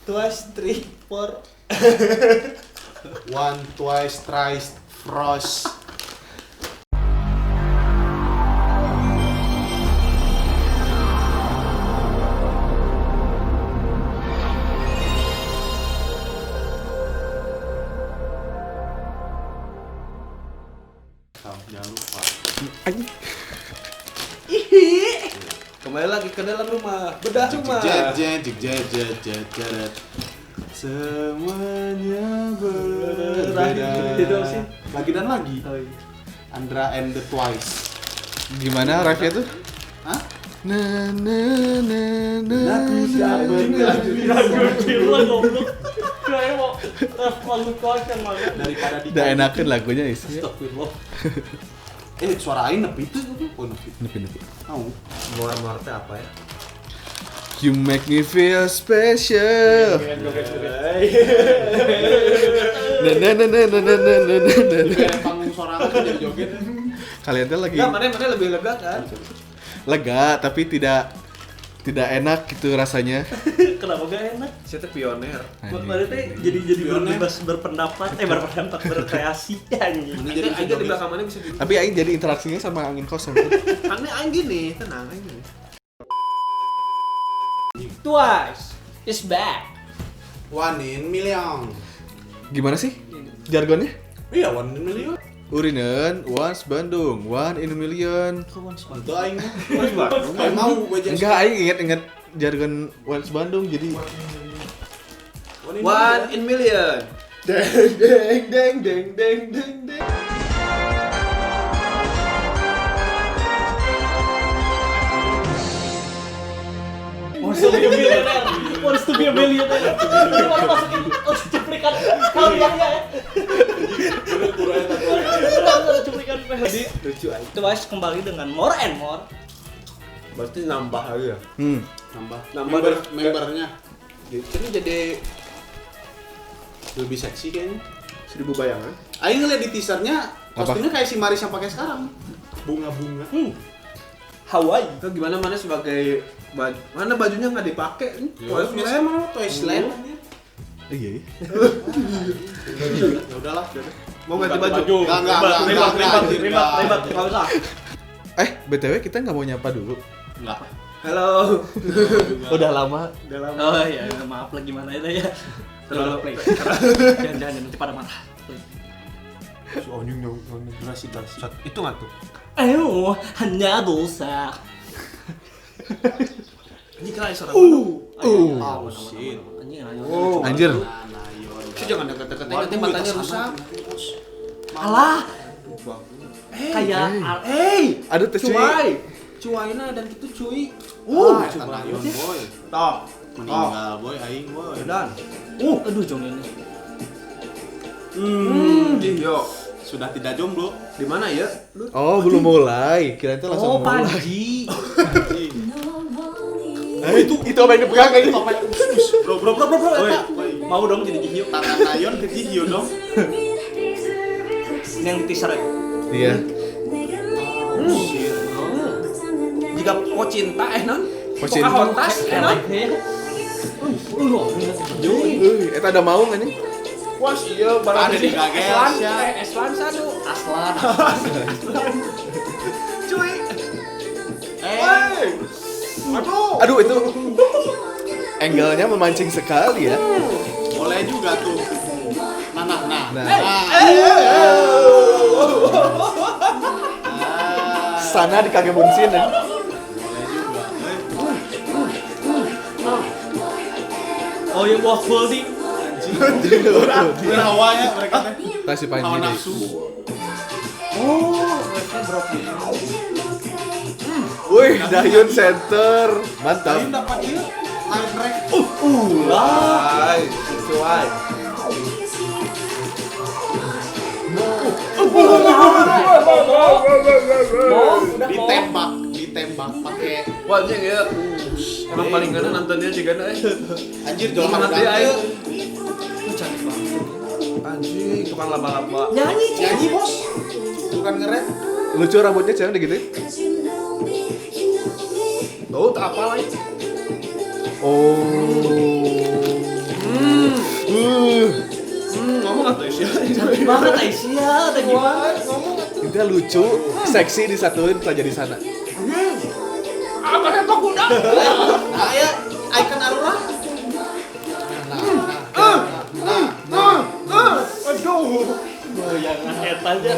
twice, three, four. One, twice, thrice, frost. Jangan lupa. Kembali lagi ke dalam rumah, bedah rumah. Semuanya berbeda. Lagi dan lagi. Andra and the Twice. Gimana refnya tuh? Hah? Na na na na. Daripada di. Udah enakan lagunya isi. Astagfirullah. Suara aing nepi tuh. Oh, nepi. Nepi. Tahu. Mora-mora teh apa ya? You make me feel special. Na na na na na na na na. Kayak panggung sorangan tuh jadi joget. Kalian tuh lagi Enggak, mana lebih lega kan? lega tapi tidak enak gitu rasanya. Kenapa gak enak? Saya teh pioner. Kemarin teh jadi bebas berpendapat, berkreasi anjing. Aing di belakang mana bisa Tapi aing jadi interaksinya sama angin kosong. Aing gini, tenang aing gini. Twice is back. One in million. Gimana sih jargonnya? Iya, one in million. Urinen, once Bandung, one in a million. Itu aing mah. Aing mau baca. Enggak, aing inget jargon once Bandung jadi One in million. deng deng. Wants to be a millionaire. Wants to be a millionaire. Gimana masukin cuplikan kaliannya ya? Cuplikan Jadi lucu aing. Twice kembali dengan more and more. Berarti nambah lagi ya. Nambah membernya. Ini jadi Lebih seksi kayaknya. 1000 bayangan. Aing ngeliat di teasernya Apa? kostumnya kayak si Maris yang pakai sekarang. Bunga-bunga. Hawaii. Itu gimana mana sebagai mana bajunya nggak dipakai? Saya mau Toys Land. iya. Ya udahlah. Mau ganti baju? Enggak. Ribet, nggak usah. BTW kita nggak mau nyapa dulu. Enggak. Halo. Udah lama. Oh iya, maaf lagi gimana itu ya. Terlalu Play. Jangan nanti pada marah. Oh, nyung durasi. Itu nggak tuh? Ayo, hanya dosa. Ini kira suara Oh shit. Anjir. Itu jangan deket-deket nanti matanya rusak. Alah, kayak Aduh tes Cuaina dan itu cuy. Tanayon boy. Toh. Meninggal boy, aing boy. Dan. aduh jong ini. Yo. Sudah tidak jomblo. Di mana ya? Oh, belum mulai. Kira itu langsung mulai. Panji. Itu apa yang dipegang kayak gitu? Bro. Mau dong jadi Jihyo. Tangan Nayon ke Jihyo dong. Ini yang di teaser ya. Iya. Jika kau cinta non? Kau cinta. Hontas non? Eta ada mau nggak nih? Wah, iya barang Ada di Gagel. Aslan satu. Aslan. Cuy. Aduh itu angle-nya memancing sekali ya. Boleh juga tuh. Nah. Sana di Kagebunsin ya. Oh yang buah Goldie. Hawa ya mereka teh. Kasih Hawa panji deh. nafsu. Wih, Dayun center. Mantap. Aing dapat dia live track. Hai, cuy. Ditembak pakai Wah, anjing ya. Emang paling gana nontonnya sih gana. anjir jual Semangat dia aja. cantik banget. Anjing, tukang laba-laba. Nyanyi bos. Bukan nge-rap. Lucu rambutnya jangan digituin. Tuh, tak apa lagi. Oh. banget Aisyah, udah gimana? Itu lucu, seksi disatuin pelajar di sana. Apa tembak kuda? Aya icon Aurora. Aduh. Yang ngahet aja.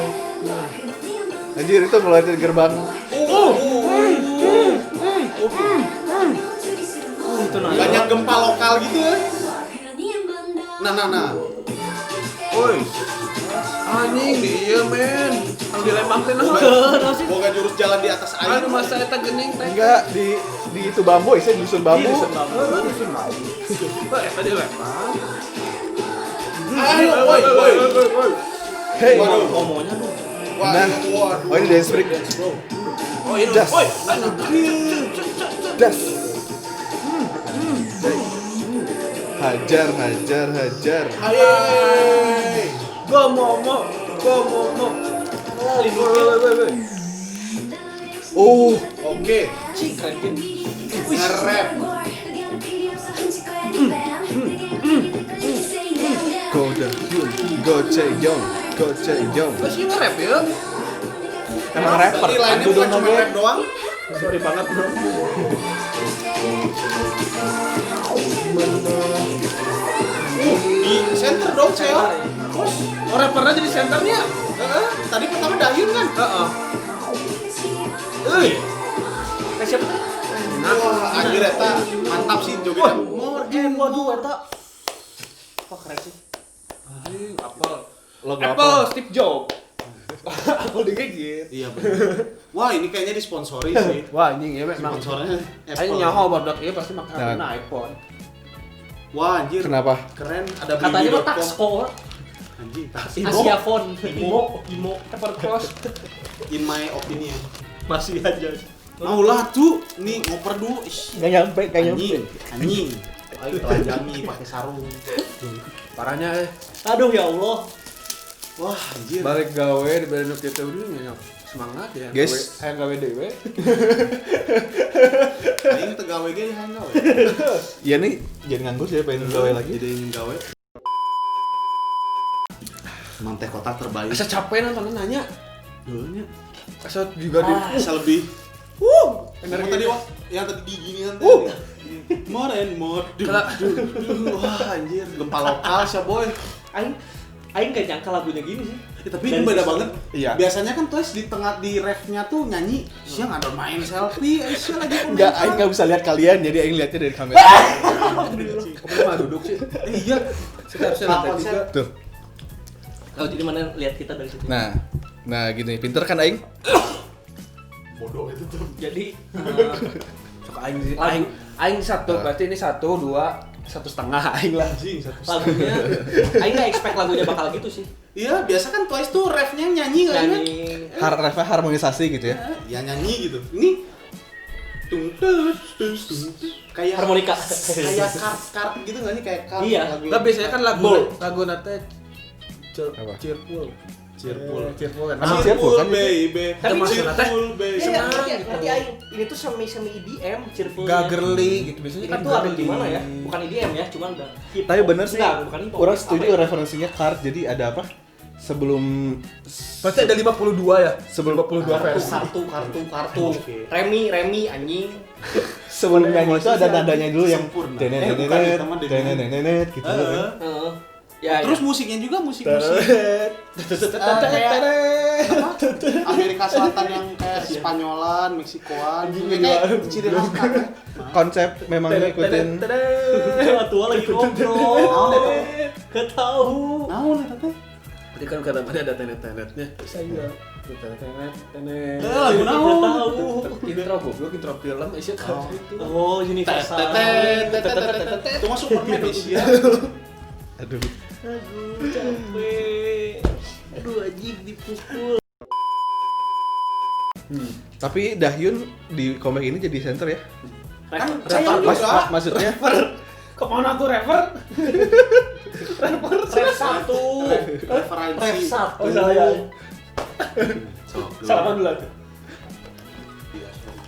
Anjir itu mulai dari gerbang. Itu nah. Banyak gempa lokal gitu ya. Nah. Woi. Anjing dia men. Kalau dilempang teh naon? Boga jurus jalan di atas air. Anu masa eta geuning teh. Enggak di itu bambu, saya di dusun bambu. Wah, eta dilempang. Ayo, woi. Hey. Waduh. Ngomongnya tuh. Nah, oh ini dance break. Oh, ini. Das. Woi, Das. Hajar. Ayo. gua mau. Oh, Oke. Cing keren. Nge-rap. go Ceyong. Terus ini nge-rap ya? Emang rapper. Berarti lainnya bukan cuma rap doang. Sorry banget, Bro. Di center dong, Ceo. Oh, rappernya jadi senternya. Tadi pertama Dahyun kan? Heeh. Euy. Siapa? Wah, anjir eta mantap sih jogetnya. Waduh, eta. Wah, keren sih. Anjing, Apple. Logo Apple, Steve Jobs. Apple digigit. Iya benar. Wah, ini kayaknya disponsori sih. Wah, anjing ya memang. Sponsornya Aing Apple. nyaho badak ieu pasti makan Nah. iPhone. Wah, anjir. Kenapa? Keren, ada Katanya mah beli.com. Taxco. Anjing, tax. Asia Phone. Imo. Evercross. In my opinion. Masih aja. Mau lah tuh, nih ngoper dulu. Ish, Gak nyampe. anjing. Ayo telanjangi pakai sarung. Parahnya Aduh ya Allah. Wah, anjir. balik gawe di band kita udah nyanyi semangat ya. Guys. Hayang gawe dewe. Aing teu gawe ge hayang gawe. Iya nih, jangan nganggur saya pengen gawe lagi. Jadi ingin gawe. Emang teh kota terbaik. Asa capek nonton nanya. Heeh nya. Asa juga di Bisa lebih. energi Tadi wah, yang tadi diginian tadi. More and more. Wah, anjir, gempa lokal sih, boy. Aing gak nyangka lagunya gini sih. Tapi Dan ini beda bisa- banget. Iya. Biasanya kan Twice di tengah di refnya tuh nyanyi, siang ada main selfie, Aisyah lagi komentar. Enggak, aing enggak bisa lihat kalian, jadi aing lihatnya dari kamera. Kamu mah duduk sih. Iya. Kita harusnya lantai juga. Tuh. Oh, jadi mana lihat kita dari situ. Nah gini, pinter kan aing? Bodoh itu tuh. Jadi Suka aing satu, berarti ini 1, 2, 1,5 aing lah. Anjing, satu lagunya Aing gak expect lagunya bakal gitu sih. Iya, biasa kan Twice tuh refnya nyanyi nggak kan? Nyanyi. Refnya harmonisasi gitu ya. Ya nyanyi gitu. Ini tung tung tung tung, kayak Harmonika. kayak kart gitu nggak sih kayak kart Iya. lagu. Enggak biasanya kan lagu nate Apa? cheerful. Cheerful. Cheerful kan. Ah, cheerful Cheerful kan? baby. Tapi Cheerful baby. Iya, Senang ngerti gitu. Aing. Ini tuh semi EDM, cheerful. Gak girly gitu biasanya Ini kan tuh ada girly. di mana ya? Bukan EDM ya, cuman udah hip. Tapi bener sih, Enggak, bukan hip hop. orang setuju Apa ya? referensinya kart, jadi ada apa? Sebelum Berarti ada 52 ya? Sebelum 52 versi. Kartu. Remi anjing. sebelum nyanyi itu ada nadanya dulu yang Sempurna. denet Bukan, itu mah denet. denet gitu kan. Heeh. Ya, Terus ya. musiknya juga musik Amerika Selatan yang kayak Spanyolan, Meksikoan, kayak ciri khas kan. Konsep memang ngikutin Tua lagi ngobrol. Ketahu. Naon eta teh? Berarti kan kadang-kadang ada tenet-tenetnya. Saya tenet. Lagu naon? Tahu. Intro goblok, intro film Asia kan itu. Oh, universal. Itu mah Superman Asia. aduh. Aduh, capek. Aduh, anjing dipukul. Tapi Dahyun di komik ini jadi center ya? Kan Saya rapper Mas, juga. maksudnya Kemana tuh rapper? Ref 1. Ref Referensi. 1. Oh, salah ya. Sok, Salaman dulu. dulu.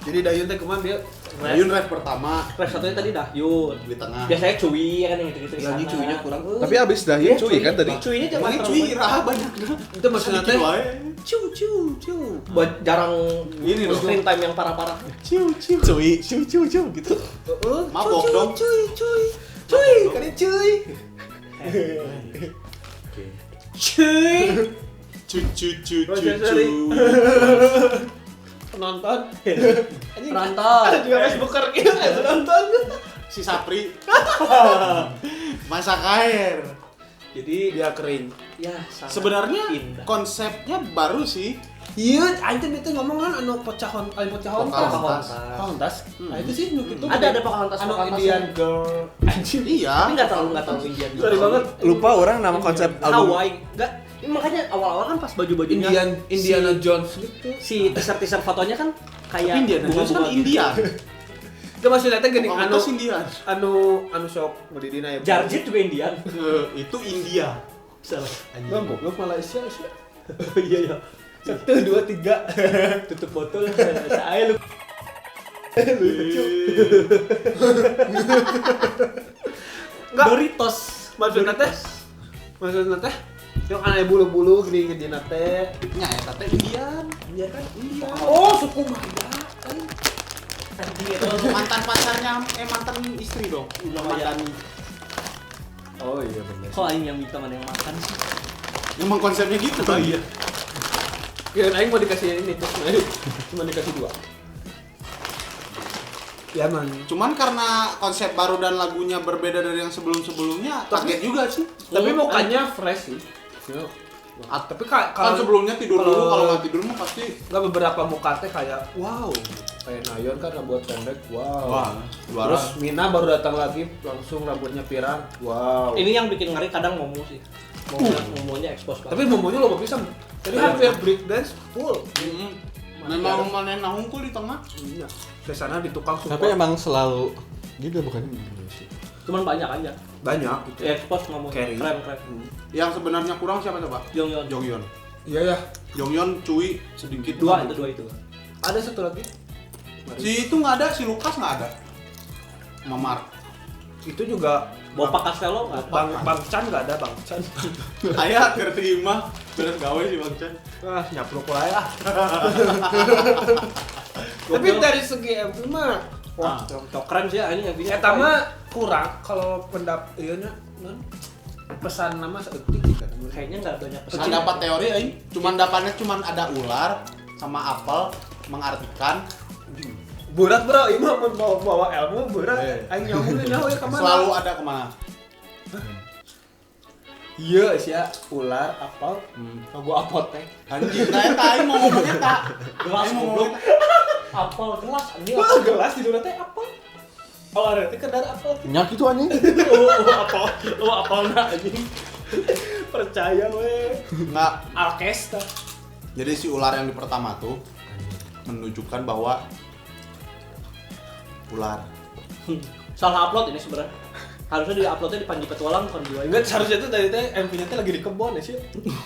Jadi Dayun teh kemana dia Dayun ref pertama Ref satunya tadi Dahyun. di tengah. Biasanya Cuy kan yang gitu-gitu di Lagi sana. cuinya kurang. Tapi abis Dahyun cuy kan tadi. Cuinya cuma Emangnya cuy raha banyak. Itu maksudnya teh. Cu. jarang Ini dong. screen time yang parah-parah. Cuy gitu. Mabok dong. Cuy, kan cuy. Cuy. Penonton. Penonton. Ada juga Facebooker gitu penonton. Si Sapri. Masak air. Jadi dia kering. Ya, sangat Sebenarnya indah. konsepnya baru sih. Iya, anjir itu ngomong kan anu Pocahontas. Pocahontas. Pocahontas. Nah itu sih nuk itu. Ada Pocahontas anu Pocahontas Indian yang- girl. Anjir. Iya. Tapi nggak terlalu Indian. Sorry banget. Lupa orang nama konsep album. Hawaii. Enggak. Ini makanya awal-awal kan pas baju-bajunya Indiana Jones gitu. si teaser fotonya kan kayak Tapi Indiana Jones kan India. Itu maksudnya teh gini anu Pocahontas India. anu sok medidina ya. Jarjit juga Indian. Itu India. Salah. Bang, goblok Malaysia sih. Iya. 1 2 3. Tutup botol saya lu. Enggak. Doritos. Maksudnya teh yang aneh bulu-bulu gini gini teh. Nya eta teh Indian. Iya kan? India. Oh, suku Maya kan. Tadi itu Mantan pacarnya mantan istri dong. Lumayan. Mantan. Oh iya benar. Kok aing yang minta mana yang makan sih? Emang konsepnya gitu kan? Iya. Ya, aing mau dikasih ini terus cuma dikasih 2. Ya man. Cuman karena konsep baru dan lagunya berbeda dari yang sebelum-sebelumnya, kaget juga sih. Tapi mukanya fresh sih. Tapi Kan sebelumnya tidur dulu, kalau nggak tidur mah pasti. nggak beberapa muka teh kayak wow, kayak Nayon kan rambut pendek, wow. Wah, Terus Mina baru datang lagi langsung rambutnya pirang, wow. Ini yang bikin ngeri kadang Momo sih. Momonya expose banget. Tapi momonya lo bisa. Jadi hampir break dance full. Memang mana nahungkul di tengah. Iya. Ke sana di tukang support. Tapi emang selalu juga bukan? Cuman banyak aja. banyak gitu. Ya expose Momo. Carry. Keren. Yang sebenarnya kurang siapa coba? Jonghyun. Jonghyun. Iya ya. Jonghyun, Cui, sedikit. Dua itu. Ada satu lagi. Si itu nggak ada, si Lukas nggak ada. Mamar. Itu juga Bapak Castello nggak? Bang Chan nggak ada Bang Chan. Ayah terima beres gawe si Bang Chan. Ah, nyaplok wae ah. Tapi dari segi MV mah Wah, cok keren sih ini yang punya. eta mah kurang kalau ieu nya non pesan nama seeutik gitu. Kayaknya nggak banyak pesan. Nggak dapat teori aing, cuman dapatnya cuman ada ular sama apel mengartikan Berat bro, ini mah mun bawa ilmu berat. Eh. Aing nyambungin nyawa ya kemana? selalu ada kemana. Iya sia ular apel logo apotek. Anjir, nah eta aing mau ngomongnya tak. Gelas Aing mau goblok. ngomongnya Apel gelas anjing. Wah, gelas di teh apel. Oh, ada teh kedar apel. Nyak itu anjing. Apel nah anjing. Percaya we. nggak. Alkesta. Jadi si ular yang di pertama tuh menunjukkan bahwa ular. Salah upload ini sebenarnya. Harusnya di-uploadnya di Panji Petualang bukan di Enggak, seharusnya tuh dari teh MV-nya teh lagi di kebon ya sih.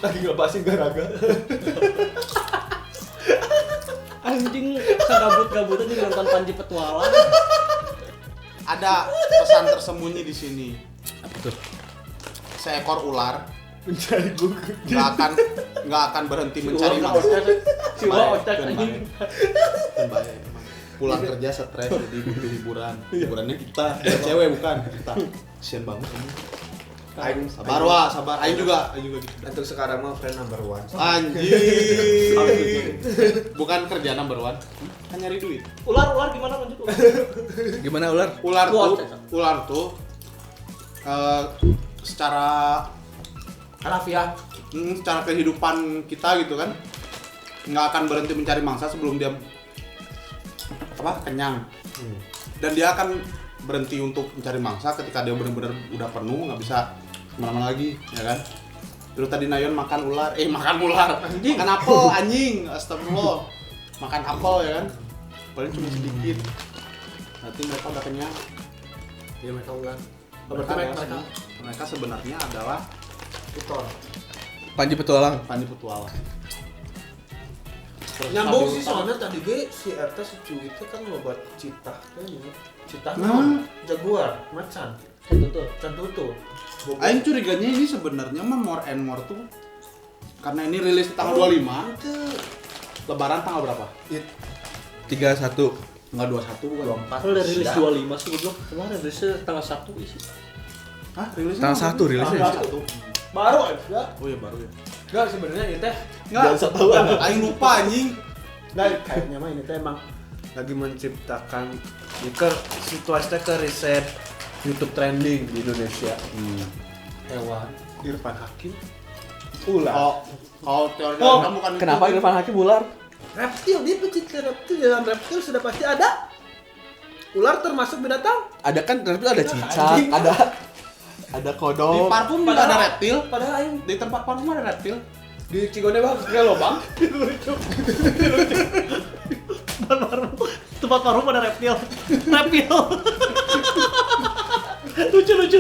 Lagi ngelepasin garaga. anjing segabut-gabutan jadi nonton Panji Petualang. Ada pesan tersembunyi di sini. Apa tuh? Seekor ular Mencari buku. nggak akan berhenti mencari Ular mangsa. Si Ular otak Kan anjing. bahaya emang. Pulang kerja stres jadi butuh hiburan. Hiburannya kita, cewek bukan kita. Kasian banget kamu. Aing Sabar. Aing juga gitu. Untuk sekarang mah friend number 1. Anjing. Bukan kerja number 1. Kan nyari duit. Ular gimana lanjut? Gimana ular? Ular tuh secara Harafiah. secara kehidupan kita gitu kan nggak akan berhenti mencari mangsa sebelum dia kenyang. Dan dia akan berhenti untuk mencari mangsa ketika dia benar-benar udah penuh, nggak bisa kemana-mana lagi, ya kan? Terus tadi Nayon makan ular, makan apel anjing, astagfirullah, makan apel ya kan? Paling cuma sedikit. Nanti mereka udah kenyang. Iya mereka ular. Mereka sebenarnya adalah Tutor. Panji Petualang. Panji Petualang. Nyambung sih soalnya tadi ge si eta si Cuy itu kan lobat citah kan ya. Citah jaguar, macan. Can tutut. Aing curiganya ini sebenarnya mah more and more tuh karena ini rilis di tanggal 25. Lebaran tanggal berapa? 31. Enggak 21 bukan. 24. Kalau udah rilis 25 sih goblok. Kemarin rilisnya tanggal 1 isi. Hah, rilisnya? Tanggal 1 rilisnya. Tanggal 1. Baru aja. Oh iya baru ya. Enggak sebenarnya ini teh Enggak, aing lupa anjing. kayaknya mah ini teh emang lagi menciptakan situasi teh ke riset YouTube trending di Indonesia. Hewan Irfan Hakim ular. Kalau teori kamu kan Kenapa Irfan Hakim ular? Reptil, dia pecinta reptil. Dalam reptil sudah pasti ada ular termasuk binatang. Ada kan reptil ada cicak, Anjing. ada di kodok. parfum juga ada reptil. Padahal aing Di tempat parfum ada reptil. di Cigonde bang kayak lobang. Tempat parum ada reptil. Lucu.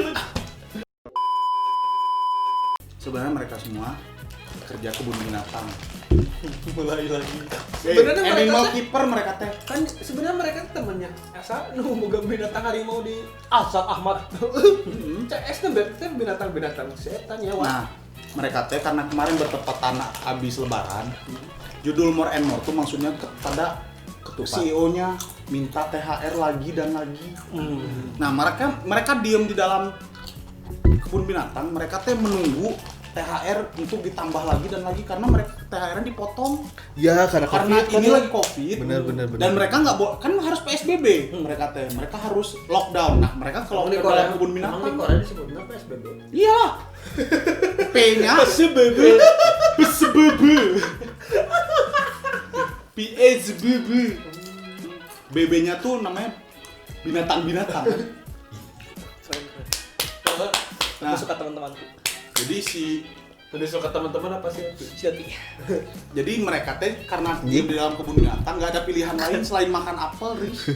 Sebenarnya mereka semua kerja kebun binatang. Mulai lagi. Sebenarnya Animal mereka keeper mereka teh. kan sebenarnya mereka temannya asa nu boga binatang harimau di Asap Ahmad. CS kan binatang-binatang setan ya wah. Nah, mereka teh karena kemarin bertepatan habis lebaran. Judul More and More tuh maksudnya kepada CEO-nya minta THR lagi dan lagi. Nah, mereka diem di dalam kebun binatang, mereka teh menunggu THR untuk ditambah lagi dan lagi karena mereka THR-nya dipotong Ya karena karena COVID, ini kan. lagi COVID. Bener. Dan mereka nggak kan harus PSBB mereka teh. Mereka harus lockdown. Nah, mereka kalau ke dalam kebun Emang di binatang Korea disebutnya PSBB. iya. P-nya PSBB. PSBB. BB-nya tuh namanya binatang-binatang. Aku suka teman-temanku. Jadi Tadi suka teman-teman apa sih? Siati. jadi mereka teh karena di dalam kebun binatang nggak ada pilihan lain selain makan apel, Riz.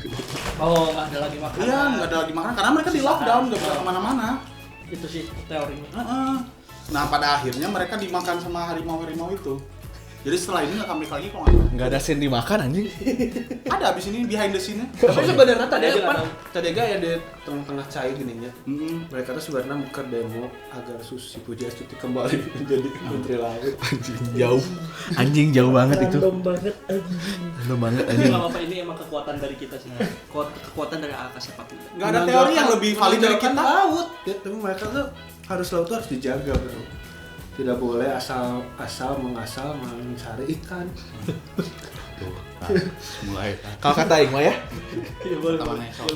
Oh, nggak ada lagi makanan. Iya, nggak ada lagi makan karena mereka di lockdown, nggak bisa kemana-mana. Itu sih teorinya. Heeh. Nah, pada akhirnya mereka dimakan sama harimau-harimau itu. Jadi setelah ini nggak comeback lagi kok nggak salah. Nggak ada scene dimakan anjing. Ada abis ini behind the scene-nya. Tapi sebenarnya tadi Dia juga apa? tahu. Tadi ya di tengah-tengah cair gininya. Mm-mm. Mereka tuh sebenarnya bukan demo agar Susi Pujiastuti kembali menjadi Menteri Laut. Anjing jauh banget itu. Random banget anjing. Random banget Tapi anjing. nggak apa-apa, ini emang kekuatan dari kita sih. Kekuatan dari AK sepak bola. Nggak ada teori yang lebih valid dari Menonjolkan kita. laut. Ya, tapi mereka tuh laut tuh harus dijaga, bro. Tidak boleh asal mengasal mencari ikan. Mulai. Kalau kata Aing mah ya, Iya boleh.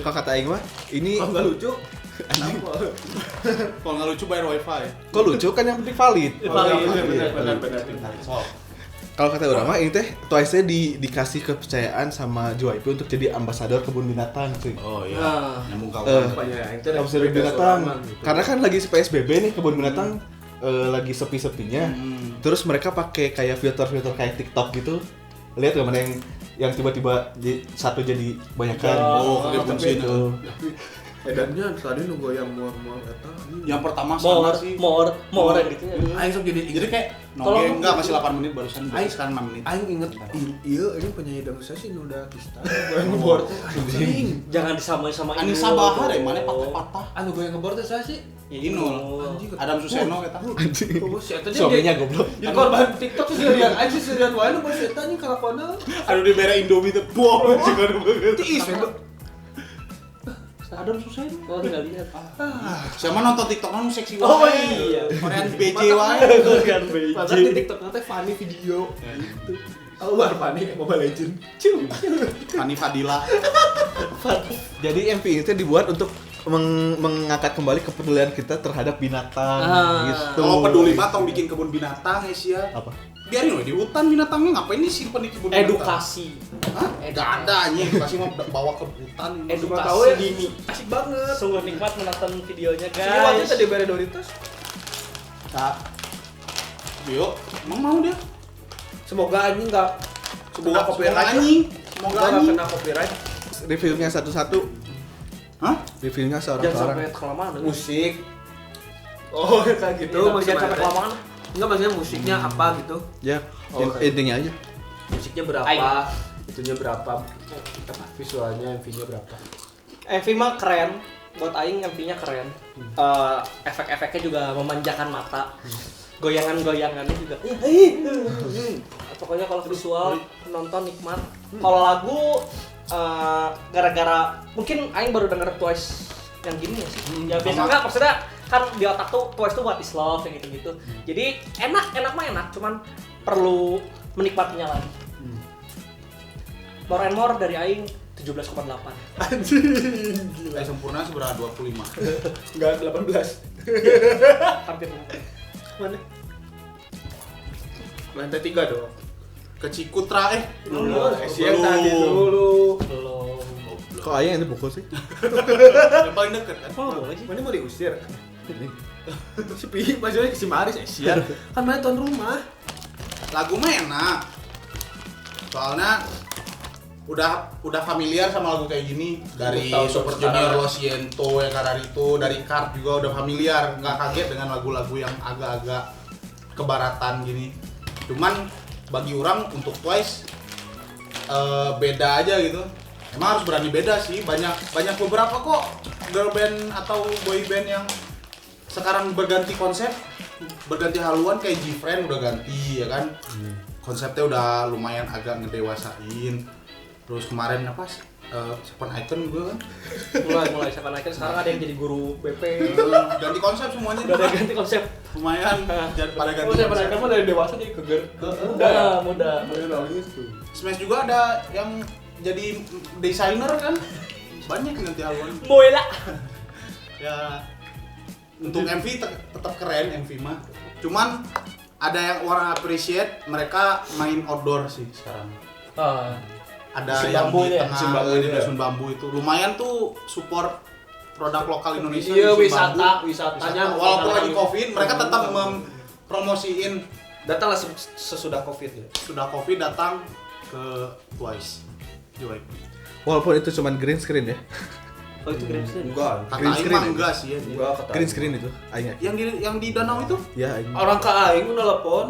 kalau kata Aing mah ini Kalau nggak lucu, Kalau nggak lucu bayar wifi. kok lucu kan yang penting valid. benar. Kalau kata orang mah ini teh Twice-nya dikasih kepercayaan sama JYP untuk jadi ambasador kebun binatang cuy. Oh iya. Nah. Nyambung kau. Ambasador binatang. Karena kan lagi PSBB nih kebun binatang lagi sepi-sepinya. Terus mereka pakai kayak filter-filter kayak TikTok gitu. Lihat gak mana yang tiba-tiba satu jadi banyakan. Oh, dia fungsi itu. Edannya tadi nu goyang mual eta. Yang pertama sama sih. More gitu ya. Aing sok Jadi kayak Tolong- nongeng enggak masih 8 menit barusan. Aing Sekarang 6 menit. Aing inget iya ini penyanyi dangdut sih Nuda Kista. Goyang ngebor teh. Anjing. Jangan disamain sama Anissa Bahar ya mana patah-patah. Anu goyang ngebor teh saya sih. Ya, Inul. Anjing. Adam Suseno kita. Oh, si eta Suaminya goblok. Jadi korban TikTok tuh sendirian aja sendirian wae nu si eta nih kalakuanna. Aduh di merah Indomie tuh. Wow, juga banget. Tiis we. Adam susah ini. Oh, tinggal lihat. Siapa nonton TikTok kan seksi Oh, wae. iya. Korean BJ wae. Kan BJ. Padahal di TikTok nanti funny video. Gitu. Keluar funny Mobile Legend. Cium. Fani Fadila. Jadi MV itu dibuat untuk mengangkat kembali kepedulian kita terhadap binatang gitu. Kalau peduli mah tong bikin kebun binatang ya. Apa? Biarin we di hutan binatangnya ngapain disimpan di kebun binatang? Edukasi. Hah? Gak ada anjing, edukasi mah bawa ke hutan. Edukasi Tahu ya, dini. asik banget. Sungguh nikmat menonton videonya, Sini waktu guys. tadi bare Doritos. Kak. Yuk, emang mau dia? Semoga anjing enggak Semoga copyright. anjing. Semoga Enggak anjing. kena copyright. Reviewnya satu-satu. Hah? Reviewnya Jangan seorang-seorang. sampai kelamaan. Musik. Oh, kayak gitu Jangan maksudnya sampai kelamaan. Enggak maksudnya musiknya apa gitu. Ya, Oh, oke. intinya aja. musiknya berapa, itunya berapa, apa visualnya, MV-nya berapa. MV mah keren, buat aing MV-nya keren. Efek-efeknya juga memanjakan mata. Goyangan-goyangannya juga. Pokoknya kalau visual nonton nikmat. Kalau lagu gara-gara mungkin aing baru denger Twice yang gini ya sih. Ya biasa enggak, maksudnya kan di otak tuh Twice tuh what is love yang gitu-gitu. Jadi enak mah enak, cuman perlu menikmatinya lagi. More and more dari aing 17,8. Anjing, gila. Sempurna seberapa 25. Enggak 18. Hampir Mana? Lantai 3 dong. Ke Cikutra Belum. Siang tadi dulu. belum. Kok Aing yang dipukul sih? Yang paling deket kan. Oh, boleh sih. Mana mau diusir? Si Pi, maksudnya si Maris siang. Kan mana tuan rumah. Lagu mah enak. Soalnya udah familiar sama lagu kayak gini dari Tahu Super Junior, Lo Siento, ya Kararito, dari Kart juga udah familiar, nggak kaget dengan lagu-lagu yang agak-agak kebaratan gini. Cuman bagi orang untuk Twice beda aja gitu. Emang harus berani beda sih. Banyak beberapa kok girl band atau boy band yang sekarang berganti konsep, berganti haluan kayak G-Friend udah ganti ya kan. Konsepnya udah lumayan agak ngedewasain. Terus kemarin apa? Seven Icon juga kan. Mulai Seven Icon sekarang ada yang jadi guru BP. Ganti konsep semuanya. Udah ada ganti konsep. Lumayan pada ganti Seven konsep. Icon mah dari dewasa jadi ke muda. Smash juga ada yang jadi desainer kan. Banyak yang ganti haluan. Boela. Ya untuk MV tetap keren MV mah. Cuman ada yang orang appreciate mereka main outdoor sih sekarang. Ada Dusun yang bambu di ya? tengah di Dusun Bambu itu lumayan tuh support produk lokal Indonesia. Iya, Dusun Bambu. wisatanya Walaupun lagi Covid, mereka tetap mempromosiin. Datanglah sesudah Covid ya. Sudah Covid datang ke Twice. Joy. Walaupun itu cuman green screen ya. Oh itu green screen. Enggak. Kata Green Aing screen mah aja. enggak sih ya. Enggak kata. Green screen itu Aing. Yang di danau itu Ya Aing. Orang ke aing nelpon.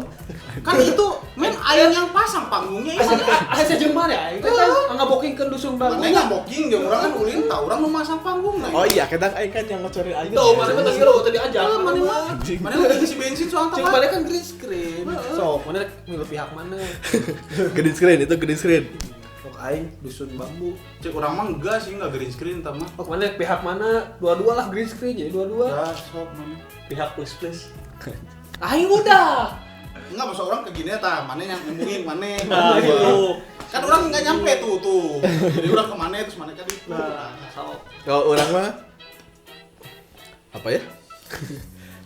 kan itu men Aing yang pasang panggungnya ya. Asa jeung mana ya? Itu kan ngaboking ke dusun Mana Bambu. nggak booking dia orang kan ulin tahu orang mau masang panggung nah. Oh iya, kadang Aing kan yang ngocorin Aing. Tuh, mana mah tadi lo tadi aja. Mana mah? Mana lagi ngisi bensin soalnya Cing kan. mana kan green screen. Sok, mana milih pihak mana? Green screen itu green screen. Sok aing dusun Bambu. Cek orang mah enggak sih enggak green screen entah mah. Oh, mana pihak mana? Dua-dua lah green screen jadi dua-dua. Ya, sok mana. Pihak plus. Aing udah. Enggak maksud orang ke gini ta, mana yang ngomongin mana. Nah, gitu. Kan orang enggak nyampe tuh. Jadi orang ke mana terus mana kan itu. Nah, Kalau orang mah apa ya?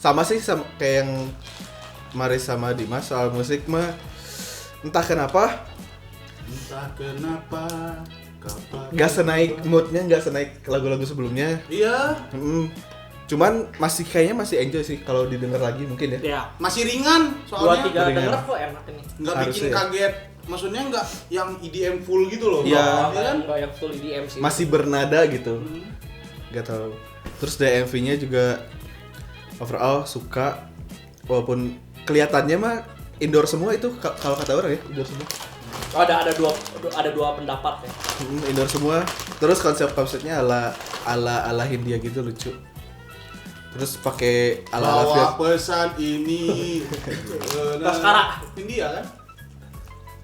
Sama sih kayak yang Maris sama Dimas soal musik mah entah kenapa Entah kenapa kapan. nggak senaik moodnya, nggak senaik lagu-lagu sebelumnya. Iya, Cuman kayaknya masih enjoy sih kalau didengar lagi mungkin ya. ya. masih ringan 2-3 soalnya. denger kok enak ini. Enggak bikin Harusnya. kaget. Maksudnya enggak yang EDM full gitu loh. Iya. Iya kan? Enggak yang full EDM sih. Masih bernada gitu. Nggak tahu. Terus dari MV-nya juga overall suka, walaupun kelihatannya mah indoor semua itu kalau kata orang ya indoor semua. Oh, ada dua pendapat ya. Indoor semua. Terus konsepnya ala Hindia gitu lucu. Terus pakai ala Bawa pesan ini. Baskara. India kan?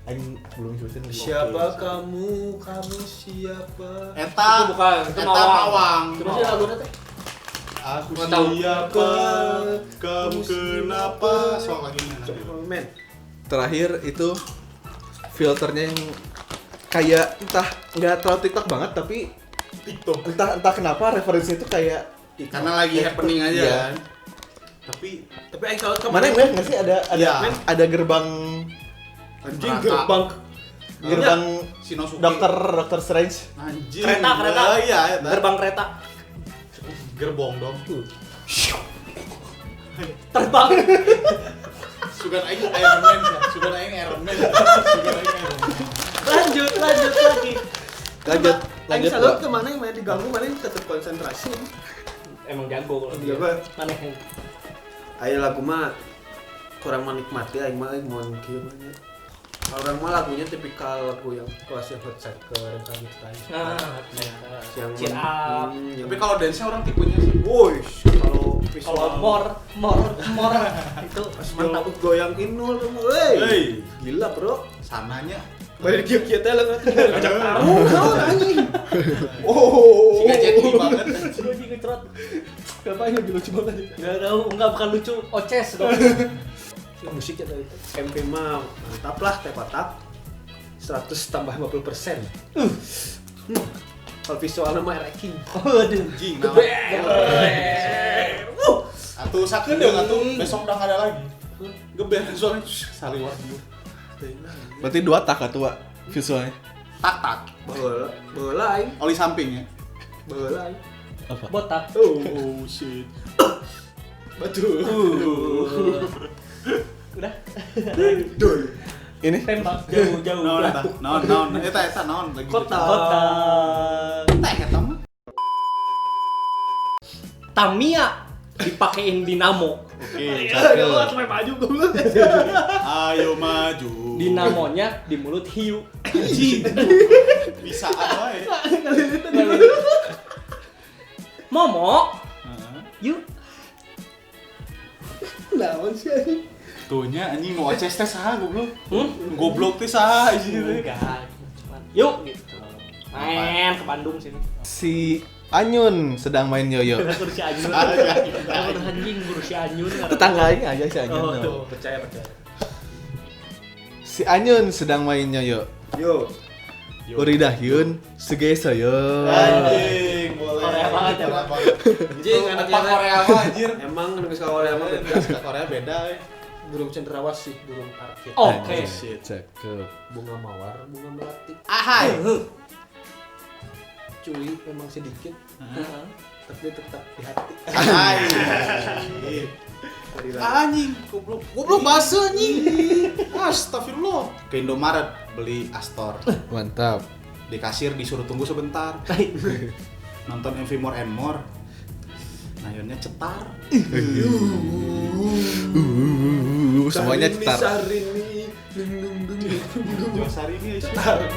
Aing belum sebutin lagi. Siapa kamu? Kamu siapa? Eta Itu bukan, itu Eta Mawang. Mawang. Terus sih lagunya teh. Aku Nggak tahu. siapa? Kamu kenapa? Sok lagi Men. Terakhir itu filternya yang kayak entah nggak terlalu TikTok banget tapi TikTok. entah kenapa referensinya itu kayak Karena lagi happening aja Iya. kan. Tapi Aing salut mana yang lihat nggak sih ada Iya. ada gerbang anjing Neraka. gerbang Shinosuke. dokter Strange. Anjing. Kereta. Iya, eta. Gerbang kereta. Gerbong dong. Terbang. Sugan aing Iron Man ya. Sugan aing Iron Man. Sugan aing Iron Man. Lanjut lagi. Aing salut ke mana yang main diganggu, mana yang tetap konsentrasi. Emang jago kalau dia. Iya, Pak. Mana yang Ayo lagu mah kurang menikmati aing mah aing mau kieu mah nya. Orang mah lagunya tipikal lagu yang kelasnya hot sector yang kayak gitu tadi. Yang cheer up. Tapi kalau dance-nya orang tipenya sih. woi, kalau visual Kalau more itu mantap mantap. goyang inul tuh, Hey. gila bro. Sananya. Balik kieu teh lah ngajak tamu, naon anjing. Si Gajeti banget. Sudah ngecrot. Ngapain lagi lucu banget. Enggak tahu, enggak bukan lucu, oces dong. Musiknya tadi itu. MP mah mantap lah, teh kotak. 100 tambah 50%. Kalau visualnya mah ranking. Waduh. Anjing, nah. Geber. Atuh sakeun deung atuh besok udah ada lagi. Geber soalnya saliwat dulu. Berarti 2 tak atuh Wak, visualnya. Tak. Bola aing, Oli sampingnya. bola aing. Apa? Botak. Oh shit. Betul. Udah. Ini Tembak jauh-jauh. Naon. Eta naon lagi. Kota. Botak. Teh eta mah. Tamiya dipakein dinamo. Oke, Sampai maju gue. ayo maju. Dinamonya di mulut hiu. Anjing. Bisa apa ya? Momo, yuk. Naon sih anjing? Tuhnya anjing mau oces teh saha goblok. Hmm? Goblok teh saha isi teh. Enggak, cuman yuk gitu. Main ke Bandung sini. si Anyun sedang main yoyo. Guru si Anyun. Guru anjing, guru si Anyun. Tetangga aing aja si Anyun. Oh, no. tuh. Percaya. Si Anyun sedang main yoyo. Yo. Uridahyun sugesoyo. Anjing, boleh. Korea banget ya, Korea Bang. banget. Anjing anaknya Opa Korea mah anjir. Emang nulis ke Korea mah beda. Ke Korea beda we. Burung cendrawasih, burung parkir. Oke. Shit, cakep. Bunga mawar, bunga melati. Ahai. Cuy, memang sedikit, tapi tetap di hati. Ahai. Anjing, goblok bahasa anjing. Astagfirullah. Ke Indomaret beli Astor. Mantap. Di kasir disuruh tunggu sebentar. Nonton MV More and More. Nayonnya cetar. Semuanya cetar. Sarini, Dua hari ini cetar.